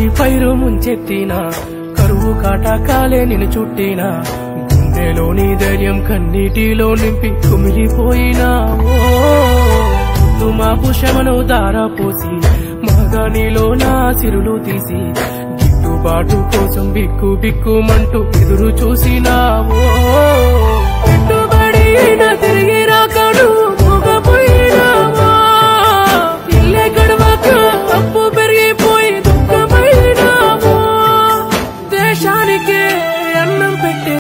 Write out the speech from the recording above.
మంచి పైరు ముంచెత్తినా కరువు కాటాకాలే నిన్ను చుట్టినా గుండెలోని ధైర్యం కన్నీటిలో నింపి కుమిలిపోయినా మా పుష్యమను దారపోసి మగానిలో నా సిరులు తీసి గిట్టుబాటు కోసం బిక్కు బిక్కుమంటూ ఎదురు చూసినావో